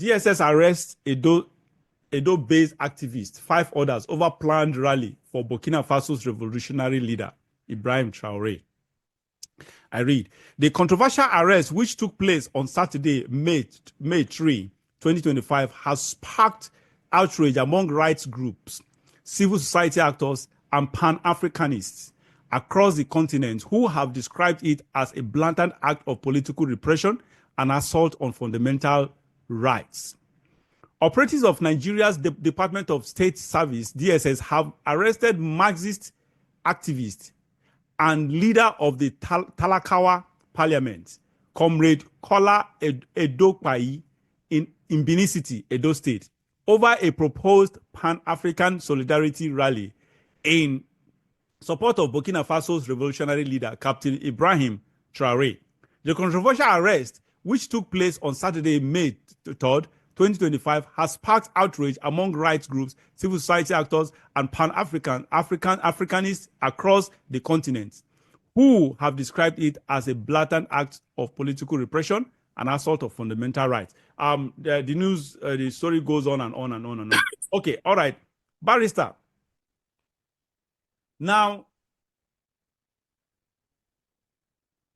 DSS arrests Edo-based activists, 5 others over planned rally for Burkina Faso's revolutionary leader, Ibrahim Traoré. I read, the controversial arrest, which took place on Saturday, May 3, 2025, has sparked outrage among rights groups, civil society actors, and Pan-Africanists across the continent who have described it as a blatant act of political repression and assault on fundamental rights. Operatives of Nigeria's Department of State Service, DSS, have arrested Marxist activist and leader of the Talakawa Parliament, Comrade Kola Edokpai, in Benin City, Edo State, over a proposed Pan-African solidarity rally in support of Burkina Faso's revolutionary leader, Captain Ibrahim Traoré. The controversial arrest, which took place on Saturday, May 3rd, 2025, has sparked outrage among rights groups, civil society actors, and Pan-Africanists across the continent, who have described it as a blatant act of political repression and assault of fundamental rights. The story goes on and on and on and on. Okay, all right, Barrister. Now,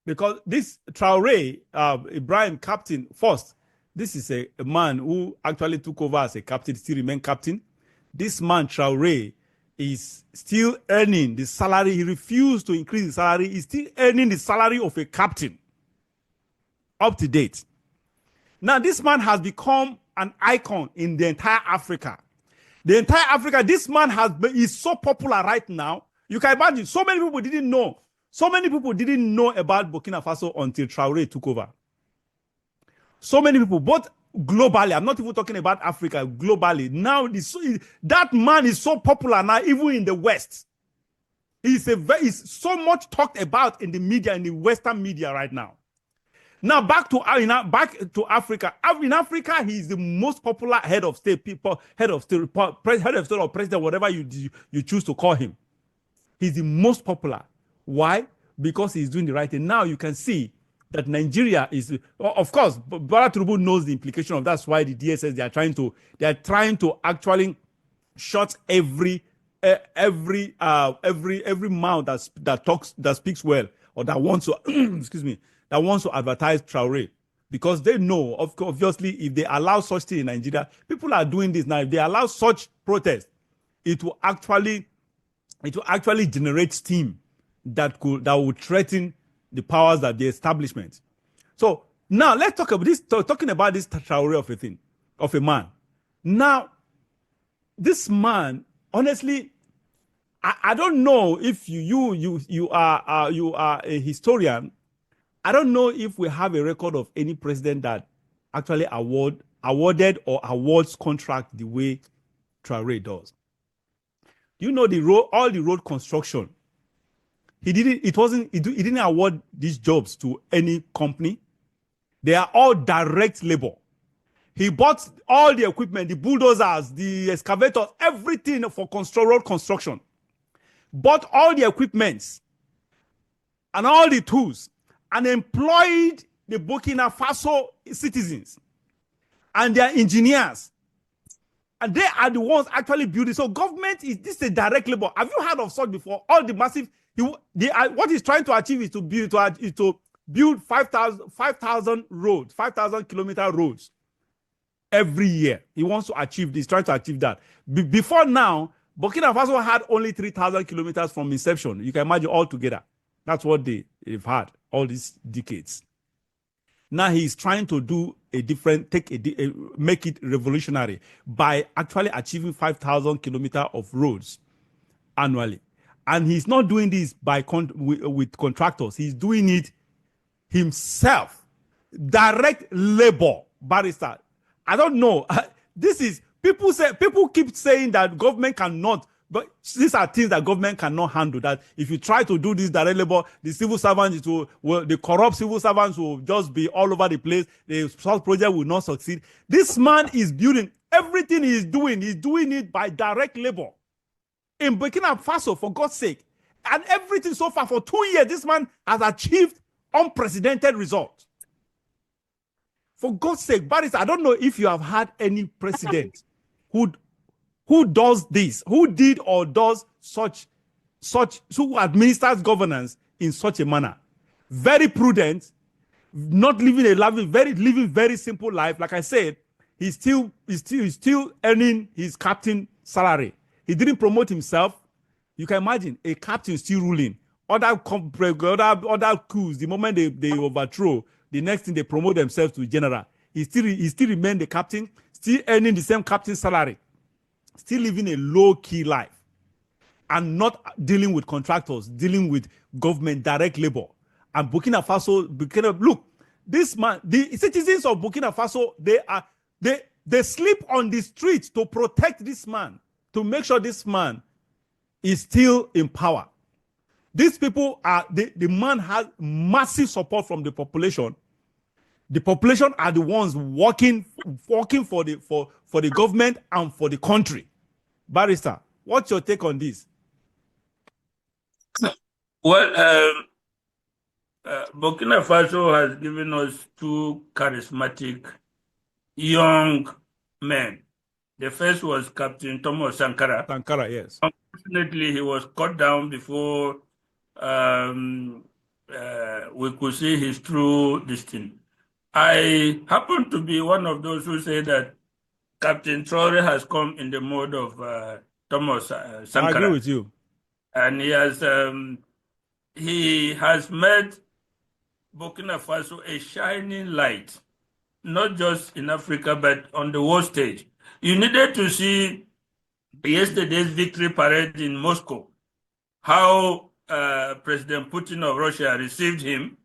because this Traoré, Ibrahim captain, first, this is a man who actually took over as a captain, still remain captain. This man, Traoré, is still earning the salary. He refused to increase the salary. He's still earning the salary of a captain, up to date. Now, this man has become an icon in the entire Africa. The entire Africa, this man is so popular right now. You can imagine, so many people didn't know. So many people didn't know about Burkina Faso until Traoré took over. So many people, both globally, I'm not even talking about Africa, globally. Now, that man is so popular now, even in the West. He's so much talked about in the media, in the Western media right now. Now, back to Africa. In Africa, he is the most popular head of state, head of state or president, whatever you choose to call him. He's the most popular. Why? Because he's doing the right thing. Now you can see that Nigeria is, of course, Bola Tinubu knows the implication of that's why the DSS, they are trying to actually shut every mouth that speaks well or that wants to excuse me, that wants to advertise Traoré, because they know, obviously, if they allow such thing in Nigeria, people are doing this now. If they allow such protest, it will actually generate steam that would threaten the powers that the establishment. So now let's talk about this. Talking about this Traoré of a man. Now, this man, honestly, I don't know if you are a historian. I don't know if we have a record of any president that actually awarded or awards contract the way Traoré does. You know, all the road construction. He didn't award these jobs to any company. They are all direct labor. He bought all the equipment, the bulldozers, the excavators, everything for road construction. Bought all the equipments and all the tools and employed the Burkina Faso citizens and their engineers. And they are the ones actually building. So government this is a direct labor. Have you heard of such before? All the massive, what he's trying to achieve is to build 5,000 roads, 5,000 kilometer roads every year. He wants to achieve this, trying to achieve that. Before now, Burkina Faso had only 3,000 kilometers from inception. You can imagine all together. That's what they've had all these decades. Now he's trying to do make it revolutionary by actually achieving 5,000 kilometers of roads annually. And he's not doing this with contractors. He's doing it himself. Direct labor, Barrister. I don't know. People keep saying that government cannot, but these are things that government cannot handle. That if you try to do this direct labor, the civil servants the corrupt civil servants will just be all over the place. The project will not succeed. This man is building everything he's doing it by direct labor. In Burkina Faso, for God's sake. And everything so far, for 2 years, this man has achieved unprecedented results. For God's sake, Barrister, I don't know if you have had any president who does this, who did or does who administers governance in such a manner. Very prudent, not living living very simple life. Like I said, he's still earning his captain salary. He didn't promote himself. You can imagine a captain still ruling. Other coups, the moment they overthrow, the next thing they promote themselves to general. He still remain the captain, still earning the same captain salary, still living a low-key life, and not dealing with contractors, dealing with government direct labor. And Burkina Faso, look, this man, the citizens of Burkina Faso, they sleep on the streets to protect this man, to make sure this man is still in power. These people are, the man has massive support from the population. The population are the ones working for the government and for the country. Barrister, what's your take on this? Well, Burkina Faso has given us two charismatic young men. The first was Captain Thomas Sankara. Sankara, yes. Unfortunately, he was cut down before we could see his true destiny. I happen to be one of those who say that Captain Traoré has come in the mode of Thomas Sankara. I agree with you. And he has made Burkina Faso a shining light, not just in Africa, but on the world stage. You needed to see yesterday's victory parade in Moscow, how President Putin of Russia received him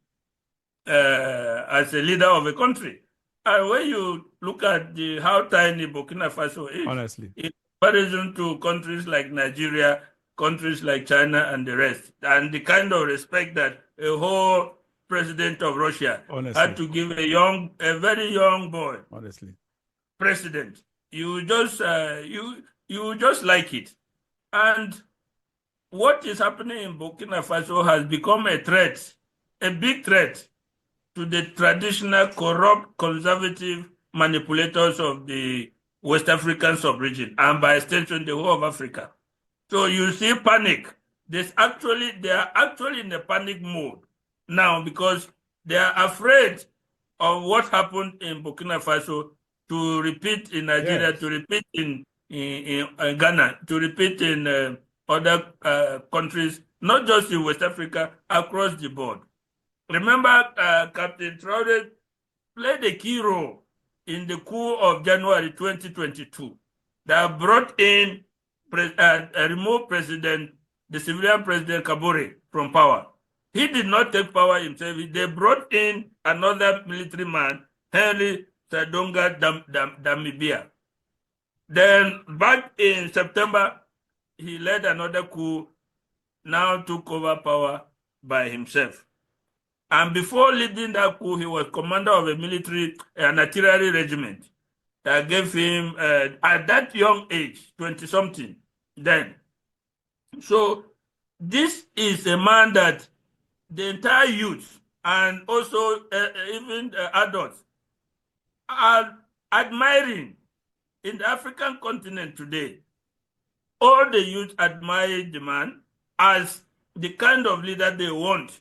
as a leader of a country. And when you look at how tiny Burkina Faso is, honestly, in comparison to countries like Nigeria, countries like China and the rest, and the kind of respect that a whole president of Russia had to give a very young boy, president, you just like it. And what is happening in Burkina Faso has become a threat, a big threat to the traditional corrupt, conservative manipulators of the West African sub-region, and by extension, the whole of Africa. So you see panic. They are actually in a panic mode now because they are afraid of what happened in Burkina Faso to repeat in Nigeria, to repeat in Ghana, to repeat in other countries, not just in West Africa, across the board. Remember, Captain Traoré played a key role in the coup of January 2022 that brought in removed the civilian president Kabore from power. He did not take power himself. They brought in another military man, Henry Sadonga Damibia. Then back in September, he led another coup, now took over power by himself. And before leading that coup, he was commander of an artillery regiment that gave him, at that young age, 20-something, then. So this is a man that the entire youth and also even adults are admiring in the African continent today. All the youth admire the man as the kind of leader they want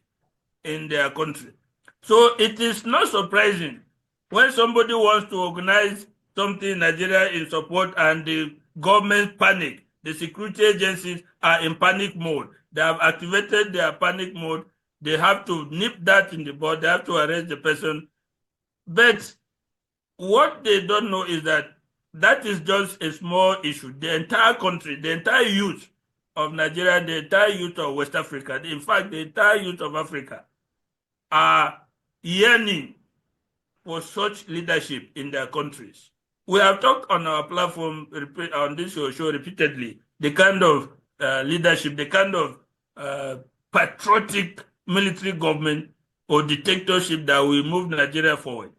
in their country. So it is not surprising when somebody wants to organize something in Nigeria in support and the government panic. The security agencies are in panic mode. They have activated their panic mode. They have to nip that in the bud. They have to arrest the person. But what they don't know is that that is just a small issue. The entire country, the entire youth of Nigeria, the entire youth of West Africa, in fact, the entire youth of Africa are yearning for such leadership in their countries. We have talked on our platform, on this show repeatedly, the kind of leadership, the kind of patriotic military government or dictatorship that will move Nigeria forward.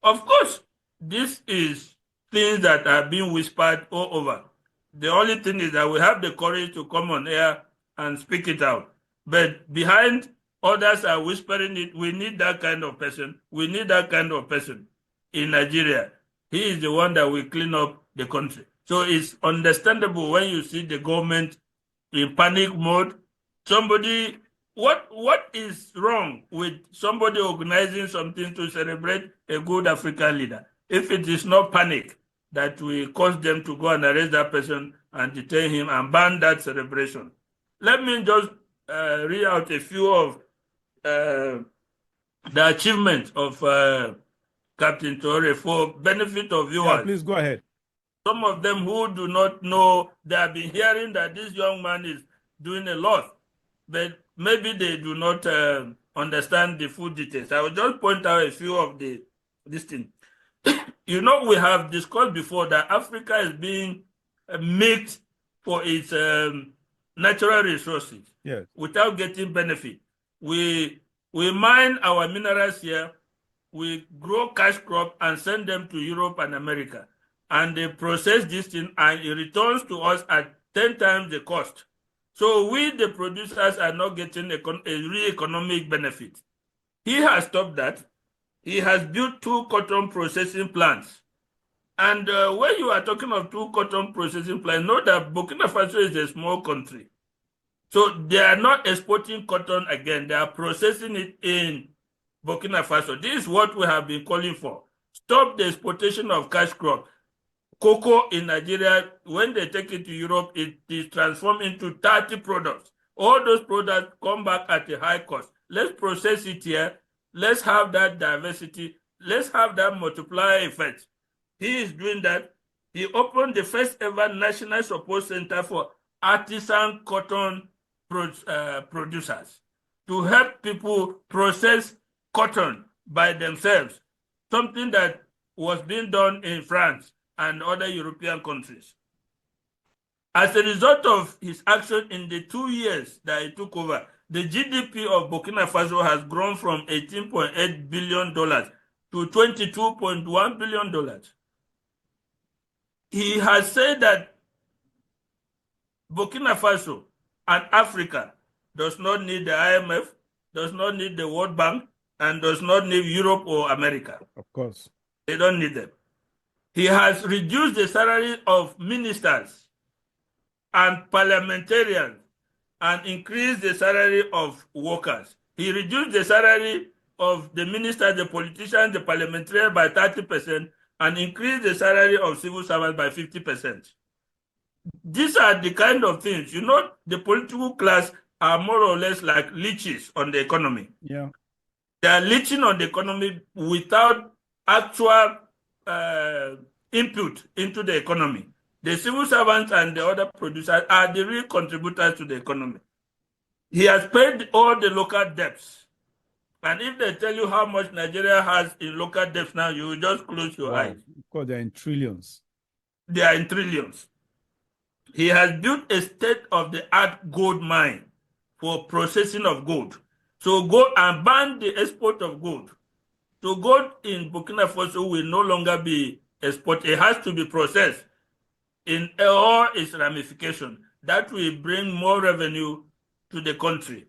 Of course, this is things that are being whispered all over. The only thing is that we have the courage to come on air and speak it out. But behind others are whispering it, we need that kind of person. We need that kind of person. in Nigeria, he is the one that will clean up the country. So it's understandable when you see the government in panic mode. Somebody, what is wrong with somebody organizing something to celebrate a good African leader? If it is not panic that will cause them to go and arrest that person and detain him and ban that celebration. Let me just read out a few of the achievements of Captain Traoré for benefit of viewers. Yeah, please go ahead. Some of them who do not know, they have been hearing that this young man is doing a lot, but maybe they do not understand the full details. I will just point out a few of this thing. You know, we have discussed before that Africa is being milked for its natural resources, yes, without getting benefit. We mine our minerals here, we grow cash crop and send them to Europe and America, and they process this thing and it returns to us at 10 times the cost. So we, the producers, are not getting a real economic benefit. He has stopped that. He has built 2 cotton processing plants. And when you are talking of 2 cotton processing plants, know that Burkina Faso is a small country. So they are not exporting cotton again. They are processing it in Burkina Faso. This is what we have been calling for. Stop the exportation of cash crop. Cocoa in Nigeria, when they take it to Europe, it is transformed into 30 products. All those products come back at a high cost. Let's process it here. Let's have that diversity. Let's have that multiplier effect. He is doing that. He opened the first ever national support center for artisan cotton producers to help people process cotton by themselves, something that was being done in France and other European countries. As a result of his action in the 2 years that he took over, the GDP of Burkina Faso has grown from $18.8 billion to $22.1 billion. He has said that Burkina Faso and Africa does not need the IMF, does not need the World Bank, and does not need Europe or America. Of course. They don't need them. He has reduced the salary of ministers and parliamentarians and increased the salary of workers. He reduced the salary of the ministers, the politicians, the parliamentarians by 30% and increased the salary of civil servants by 50%. These are the kind of things, you know, the political class are more or less like leeches on the economy. Yeah. They are leeching on the economy without actual input into the economy. The civil servants and the other producers are the real contributors to the economy. He has paid all the local debts. And if they tell you how much Nigeria has in local debts now, you will just close your eyes. Because they're in trillions. They are in trillions. He has built a state-of-the-art gold mine for processing of gold. So go and ban the export of gold. So gold in Burkina Faso will no longer be exported. It has to be processed in all its ramifications. That will bring more revenue to the country.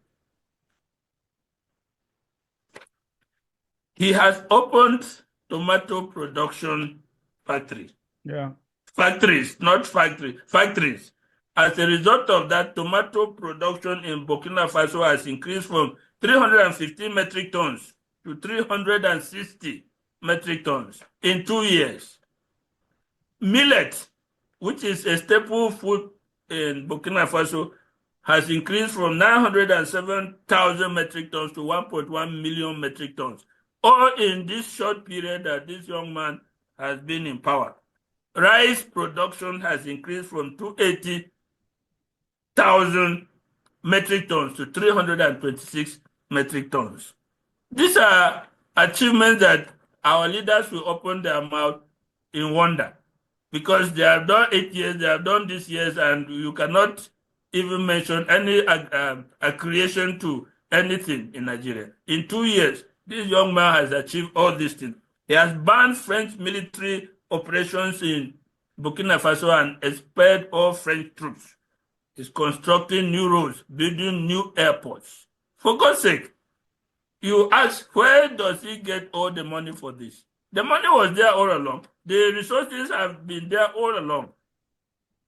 He has opened tomato production factories. Yeah. Factories, not factories, factories. As a result of that, tomato production in Burkina Faso has increased from 315 metric tons to 360 metric tons in 2 years. Millet, which is a staple food in Burkina Faso, has increased from 907,000 metric tons to 1.1 million metric tons, all in this short period that this young man has been in power. Rice production has increased from 280,000 metric tons to 326 metric tons. These are achievements that our leaders will open their mouth in wonder, because they have done 8 years, they have done this years, and you cannot even mention any creation to anything in Nigeria. In 2 years, this young man has achieved all these things. He has banned French military operations in Burkina Faso and expelled all French troops. He's constructing new roads, building new airports. For God's sake, you ask, where does he get all the money for this? The money was there all along. The resources have been there all along.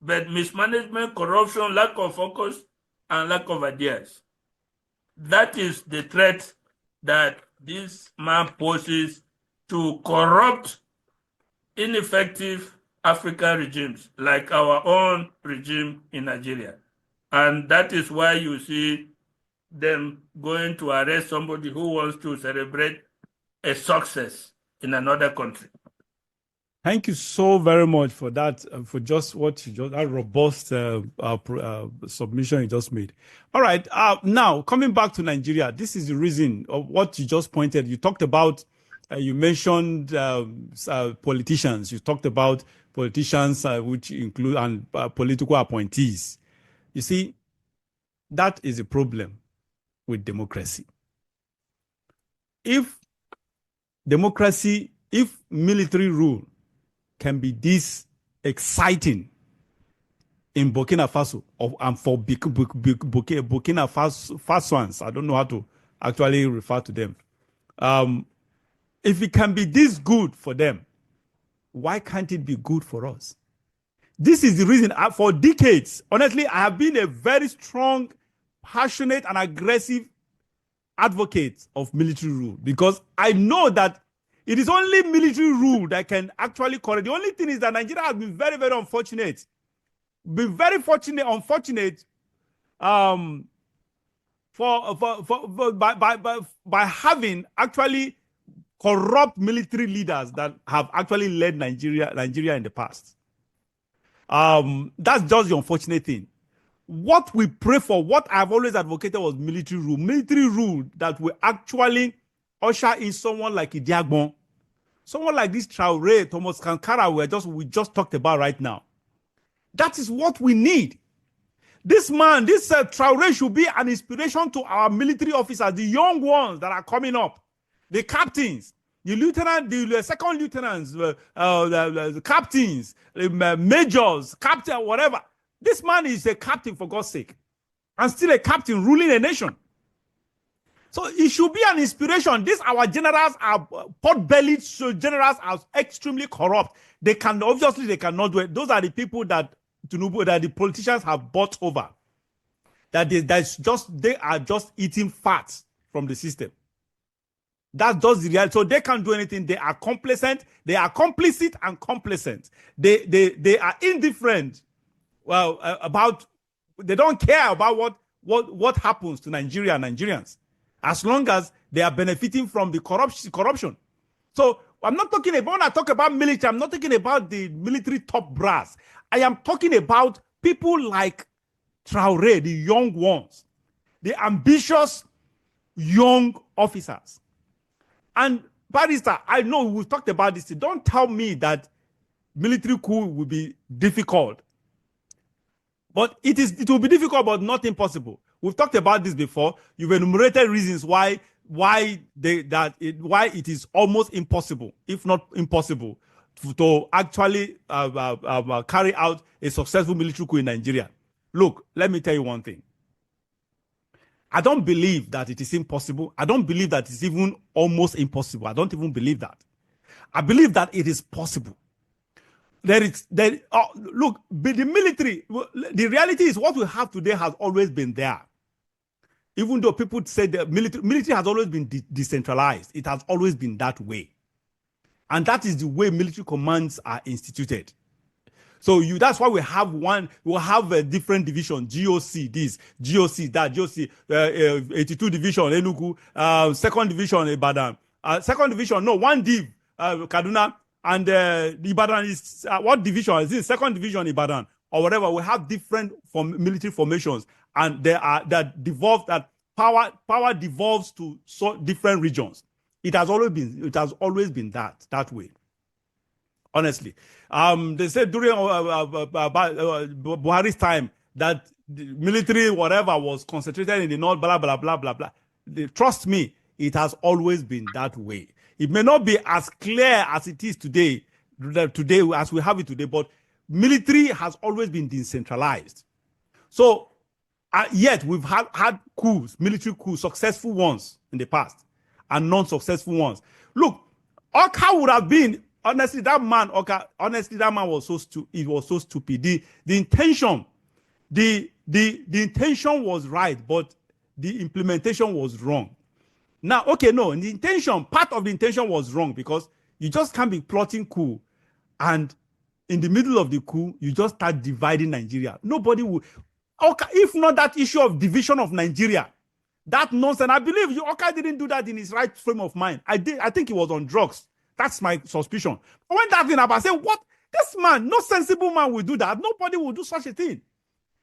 But mismanagement, corruption, lack of focus, and lack of ideas. That is the threat that this man poses to corrupt, ineffective African regimes like our own regime in Nigeria. And that is why you see them going to arrest somebody who wants to celebrate a success in another country. Thank you so very much for that, for just what you just, that robust submission you just made. All right, now coming back to Nigeria, this is the reason of what you just pointed. You talked about, you mentioned politicians. You talked about politicians, which include and political appointees. You see, that is a problem with democracy. If military rule can be this exciting in Burkina Faso, and for Burkina Fasoans, I don't know how to actually refer to them. If it can be this good for them, why can't it be good for us? This is the reason. For decades, honestly, I have been a very strong, passionate, and aggressive advocate of military rule, because I know that it is only military rule that can actually correct. The only thing is that Nigeria has been very, very unfortunate. Been very unfortunate by having actually corrupt military leaders that have actually led Nigeria in the past. That's just the unfortunate thing. What we pray for, what I've always advocated, was military rule that will actually usher in someone like Idiagbon, someone like this Traoré, Thomas Sankara we just talked about right now. That is what we need. This man, this Traoré, should be an inspiration to our military officers, the young ones that are coming up, the captains, the lieutenant, the second lieutenants, the captains, the majors, captain, whatever. This man is a captain, for God's sake, and still a captain ruling a nation. So it should be an inspiration. These our generals are pot-bellied, so generals are extremely corrupt. They cannot do it. Those are the people that Tinubu, that the politicians have bought over. They are just eating fat from the system. That's just the reality. So they can't do anything. They are complacent. They are complicit and complacent. They are indifferent. Well, they don't care about what happens to Nigeria and Nigerians, as long as they are benefiting from the corruption. So I'm not talking about, when I talk about military, I'm not talking about the military top brass. I am talking about people like Traoré, the young ones, the ambitious young officers. And Barrister, I know we've talked about this. Don't tell me that military coup will be difficult. But it will be difficult, but not impossible. We've talked about this before. You've enumerated reasons why it is almost impossible, if not impossible, to actually carry out a successful military coup in Nigeria. Look, let me tell you one thing. I don't believe that it is impossible. I don't believe that it's even almost impossible. I don't even believe that. I believe that it is possible. Look, the military, the reality is what we have today has always been there. Even though people say the military has always been decentralized, it has always been that way. And that is the way military commands are instituted. So that's why we have a different division, GOC this, GOC that, GOC 82 division, Enugu, second division, Ibadan, second division, no, one div, Kaduna, and the Ibadan is, what division is this? Second division, Ibadan, or whatever. We have different military formations, and power devolves to different regions. It has always been that way. Honestly, they said during Buhari's time that the military whatever was concentrated in the north, blah blah blah blah blah. Trust me, it has always been that way. It may not be as clear as it is today as we have it today, but military has always been decentralized. So yet we've had coups, military coups, successful ones in the past, and non-successful ones. Look, Oka would have been, honestly, that man was so stupid. It was so stupid. The intention, the intention was right, but the implementation was wrong. Now, okay, no, the intention, part of the intention was wrong, because you just can't be plotting coup, and in the middle of the coup, you just start dividing Nigeria. Nobody would. Okay, if not that issue of division of Nigeria, that nonsense. I believe Oka didn't do that in his right frame of mind. I think he was on drugs. That's my suspicion. But when that thing happened, I said, what? This man, no sensible man will do that. Nobody will do such a thing.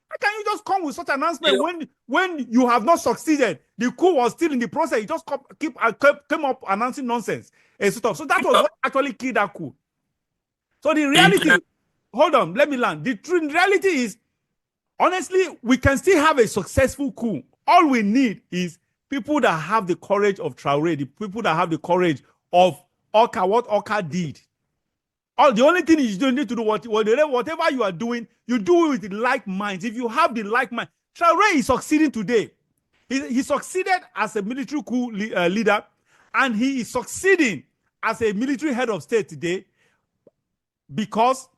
How can you just come with such an announcement when you have not succeeded? The coup was still in the process. You just came up announcing nonsense and stuff. So that was what actually killed that coup. So the reality, hold on, let me land. The reality is, honestly, we can still have a successful coup. All we need is people that have the courage of Traoré, the people that have the courage of Oka, what Oka did. The only thing is you don't need to do whatever you are doing, you do it with like minds. If you have the like mind, Traoré is succeeding today. He succeeded as a military coup leader, and he is succeeding as a military head of state today because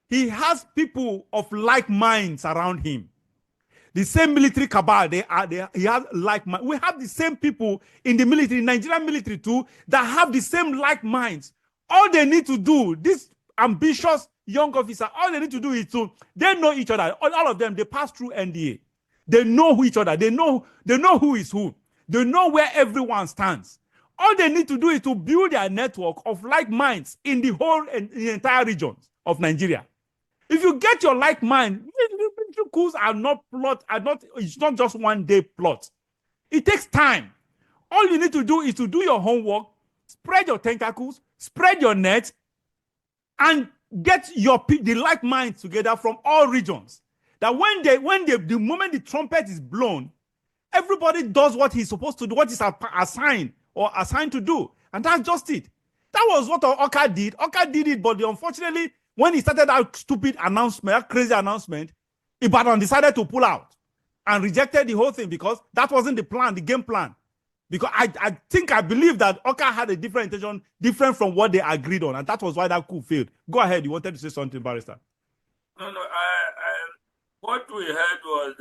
he has people of like minds around him. The same military cabal, he has like minds. We have the same people in the military, Nigerian military too, that have the same like minds. All they need to do, this ambitious young officer, all they need to do is they know each other. All of them, they pass through NDA. They know each other. They know who is who. They know where everyone stands. All they need to do is to build their network of like minds in the entire region of Nigeria. If you get your like mind, coups it's not just one day plot. It takes time. All you need to do is to do your homework, spread your tentacles, spread your net, and get the like minds together from all regions. That the moment the trumpet is blown, everybody does what he's supposed to do, what is assigned to do. And that's just it. That was what Oka did. Oka did it, but unfortunately, when he started that stupid announcement, that crazy announcement, Ibrahim decided to pull out and rejected the whole thing because that wasn't the plan, the game plan. Because I believe that Oka had a different intention, different from what they agreed on, and that was why that coup failed. Go ahead. You wanted to say something, Barrister? No. What we heard was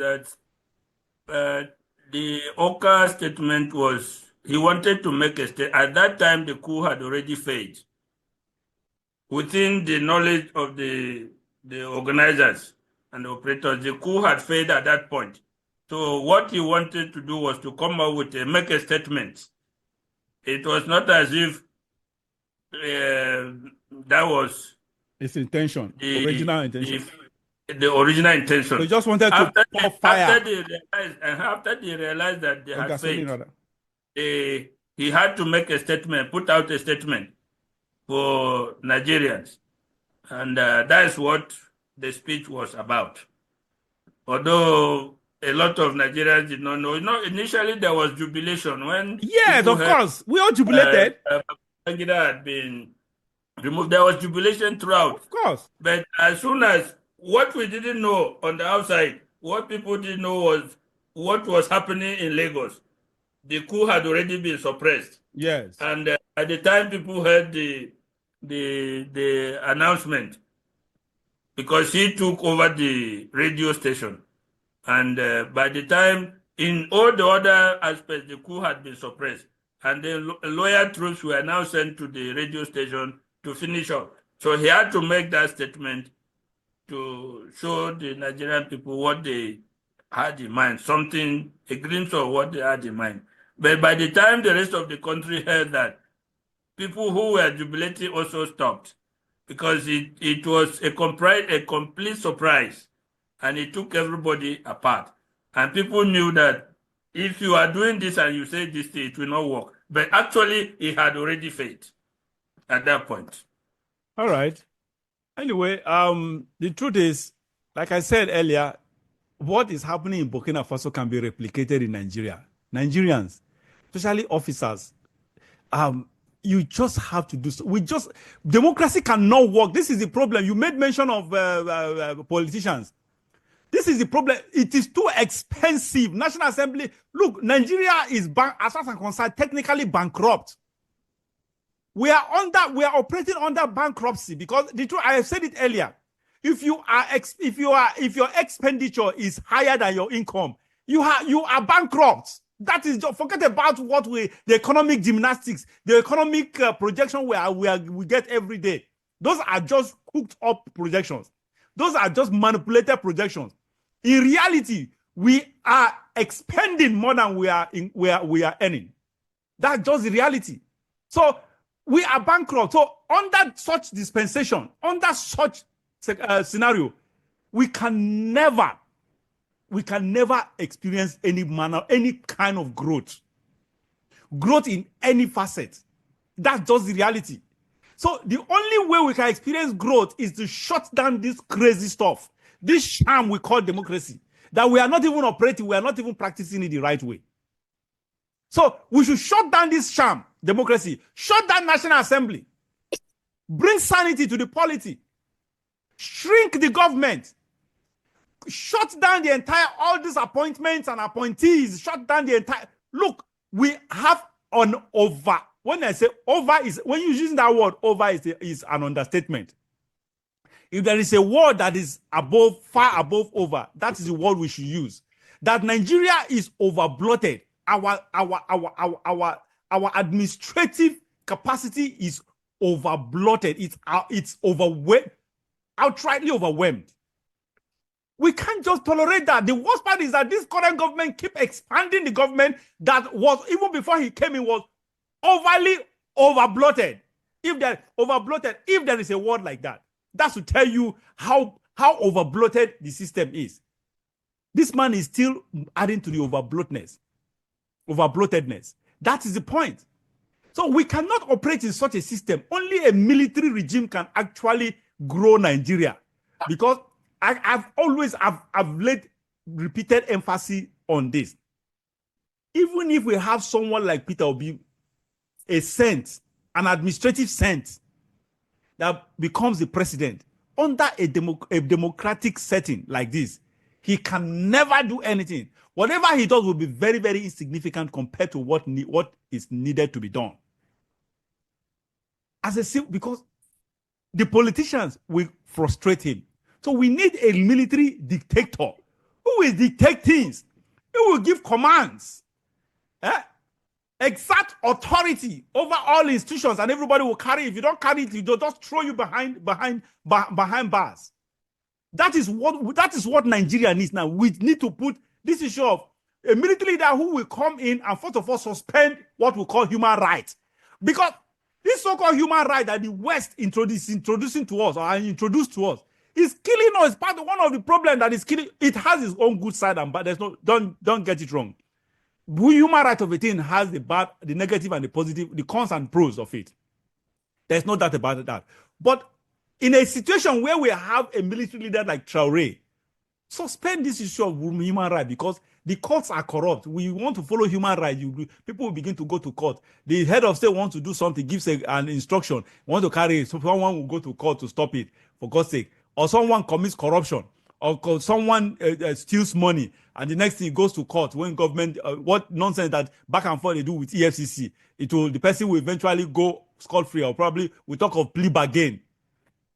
that the Oka statement was he wanted to make a statement. At that time, the coup had already failed. Within the knowledge of the organizers and the operators, the coup had failed at that point. So what he wanted to do was to come out with make a statement. It was not as if that was his intention, original intention. The original intention. So he just wanted to pour fire. After they realized that they had failed, he had to make a statement, put out a statement for Nigerians. And that's what the speech was about. Although a lot of Nigerians did not know. Initially there was jubilation when... Yes, of course. We all jubilated. Babangida had been removed. There was jubilation throughout. Of course. But as soon as what we didn't know on the outside, what people didn't know was what was happening in Lagos. The coup had already been suppressed. Yes. And at the time people heard the announcement, because he took over the radio station. And by the time, in all the other aspects, the coup had been suppressed. And the loyal troops were now sent to the radio station to finish up. So he had to make that statement to show the Nigerian people what they had in mind, a glimpse of what they had in mind. But by the time the rest of the country heard that, people who were jubilating also stopped, because it was a complete surprise, and it took everybody apart. And people knew that if you are doing this and you say this thing, it will not work. But actually, it had already failed at that point. All right. Anyway, the truth is, like I said earlier, what is happening in Burkina Faso can be replicated in Nigeria. Nigerians, especially officers, you just have to do so. Democracy cannot work. This is the problem. You made mention of politicians. This is the problem. It is too expensive. National Assembly, look, Nigeria is, as far as I'm concerned, technically bankrupt. We are operating under bankruptcy because the truth, I have said it earlier. If your expenditure is higher than your income, you are bankrupt. That is just, forget about the economic gymnastics, the economic projection we get every day. Those are just cooked up projections. Those are just manipulated projections. In reality, we are expending more than we are earning. That's just the reality. So we are bankrupt. So under such dispensation, under such scenario, we can never experience any kind of growth in any facet. That's just the reality. So the only way we can experience growth is to shut down this crazy stuff, this sham we call democracy, that we are not even operating, we are not even practicing it the right way. So we should shut down this sham democracy, shut down National Assembly, bring sanity to the polity, shrink the government, shut down the entire, all these appointments and appointees, shut down the entire, look, we have an over. When I say over, is when you're using that word, over is an understatement. If there is a word that is above, far above over, that is the word we should use. That Nigeria is over bloated. Our administrative capacity is over bloated. It's overwhelmed, outrightly overwhelmed. We can't just tolerate that. The worst part is that this current government keep expanding the government that was, even before he came in, was overly over-bloated. If there is a word like that, that's to tell you how over-bloated the system is. This man is still adding to the over-bloatedness. That is the point. So we cannot operate in such a system. Only a military regime can actually grow Nigeria, because I've laid repeated emphasis on this. Even if we have someone like Peter Obi, an administrative saint that becomes the president under a democratic setting like this, he can never do anything. Whatever he does will be very, very insignificant compared to what is needed to be done. Because the politicians will frustrate him. So we need a military dictator who will dictate things. He will give commands. Exact authority over all institutions, and everybody will carry it. If you don't carry it, they'll just throw you behind bars. That is what Nigeria needs now. We need to put this issue of a military leader who will come in and first of all suspend what we call human rights. Because this so-called human right that the West introducing to us or introduced to us is killing us. Part of one of the problems that is killing. It has its own good side and bad. Don't get it wrong. Human right of a thing has the bad, the negative and the positive, the cons and pros of it. There's no doubt about that. But in a situation where we have a military leader like Traoré, suspend this issue of human rights, because the courts are corrupt. We want to follow human rights. People will begin to go to court. The head of state wants to do something, gives an instruction, want to carry it. So someone will go to court to stop it, for God's sake. Or someone commits corruption, or someone steals money, and the next thing goes to court when government, what nonsense that back and forth they do with EFCC. The person will eventually go scot-free, or probably we talk of plea bargain.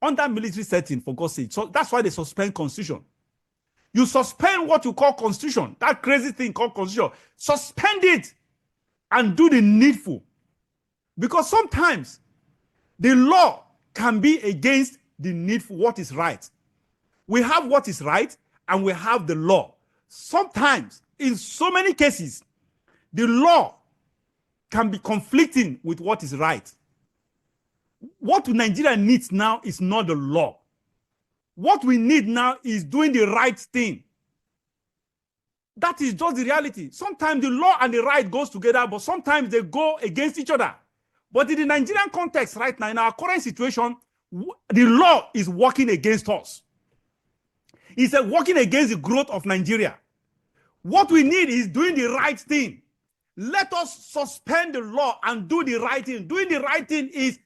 Under military setting, for God's sake. So that's why they suspend constitution. You suspend what you call constitution, that crazy thing called constitution. Suspend it and do the needful. Because sometimes the law can be against the needful, what is right. We have what is right and we have the law. Sometimes, in so many cases, the law can be conflicting with what is right. What Nigeria needs now is not the law. What we need now is doing the right thing. That is just the reality. Sometimes the law and the right goes together, but sometimes they go against each other. But in the Nigerian context right now, in our current situation, the law is working against us. It's working against the growth of Nigeria. What we need is doing the right thing. Let us suspend the law and do the right thing. Doing the right thing is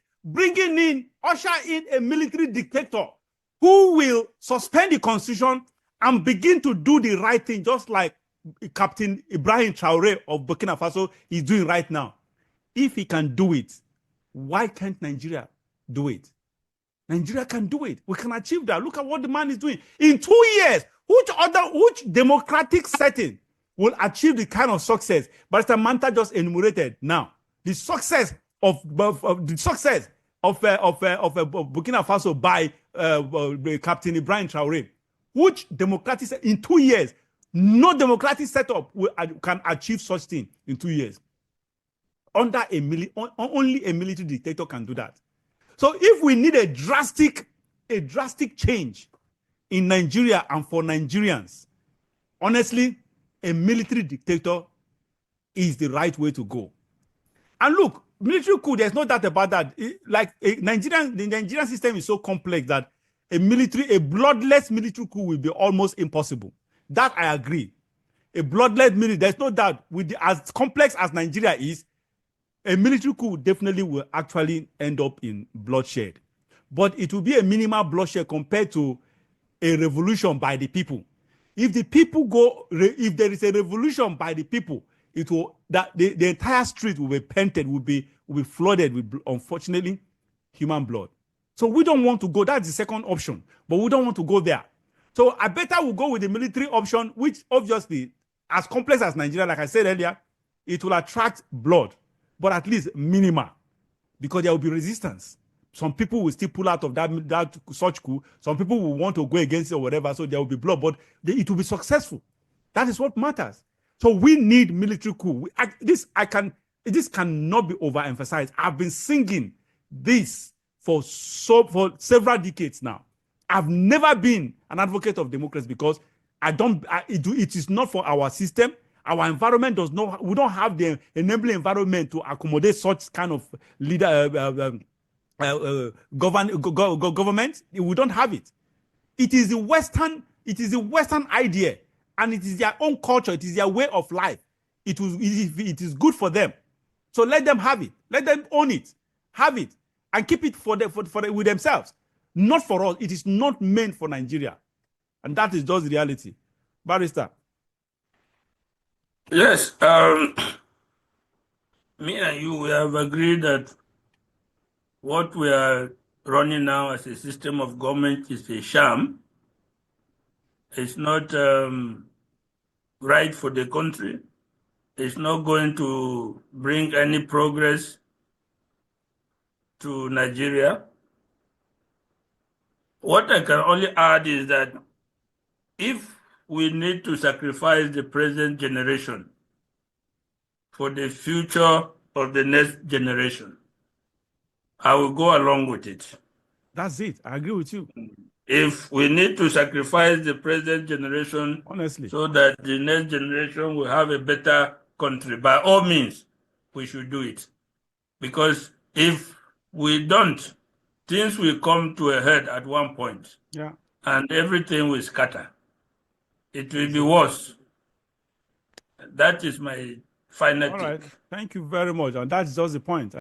usher in a military dictator who will suspend the constitution and begin to do the right thing, just like Captain Ibrahim Traoré of Burkina Faso is doing right now. If he can do it, Why can't Nigeria do it? Nigeria can do it. We can achieve that. Look at what the man is doing. In 2 years, which democratic setting will achieve the kind of success Barrister Manta just enumerated now? The success of Burkina Faso by Captain Ibrahim Traoré. Which democratic in 2 years, no democratic setup can achieve such thing in 2 years. Only a military dictator can do that. So if we need a drastic change in Nigeria and for Nigerians, honestly, a military dictator is the right way to go. And look, military coup, there's no doubt about that. The Nigerian system is so complex that a bloodless military coup will be almost impossible. That I agree. A bloodless military, there's no doubt, as complex as Nigeria is, a military coup definitely will actually end up in bloodshed. But it will be a minimal bloodshed compared to a revolution by the people. If the people if there is a revolution by the people, the entire street will be painted, will be flooded with, unfortunately, human blood. So we don't want to go. That's the second option, but we don't want to go there. So I better will go with the military option, which obviously, as complex as Nigeria, like I said earlier, it will attract blood, but at least minimal, because there will be resistance. Some people will still pull out of that such coup. Some people will want to go against it or whatever, so there will be blood, but it will be successful. That is what matters. So we need military coup. This cannot be overemphasized. I've been singing this for several decades now. I've never been an advocate of democracy because it is not for our system. Our environment does not. We don't have the enabling environment to accommodate such kind of government. We don't have it. It is the Western idea, and it is their own culture. It is their way of life. It is good for them. So let them have it. Let them own it, have it, and keep it with themselves. Not for us. It is not meant for Nigeria, and that is just the reality. Barrister. Yes, me and you, we have agreed that what we are running now as a system of government is a sham. It's not right for the country. It's not going to bring any progress to Nigeria. What I can only add is that if we need to sacrifice the present generation for the future of the next generation, I will go along with it. That's it. I agree with you. If we need to sacrifice the present generation, honestly, so that the next generation will have a better country, by all means, we should do it. Because if we don't, things will come to a head at one point. Yeah. And everything will scatter. It will be worse. That is my final take. All right. Thank you very much. And that's just the point.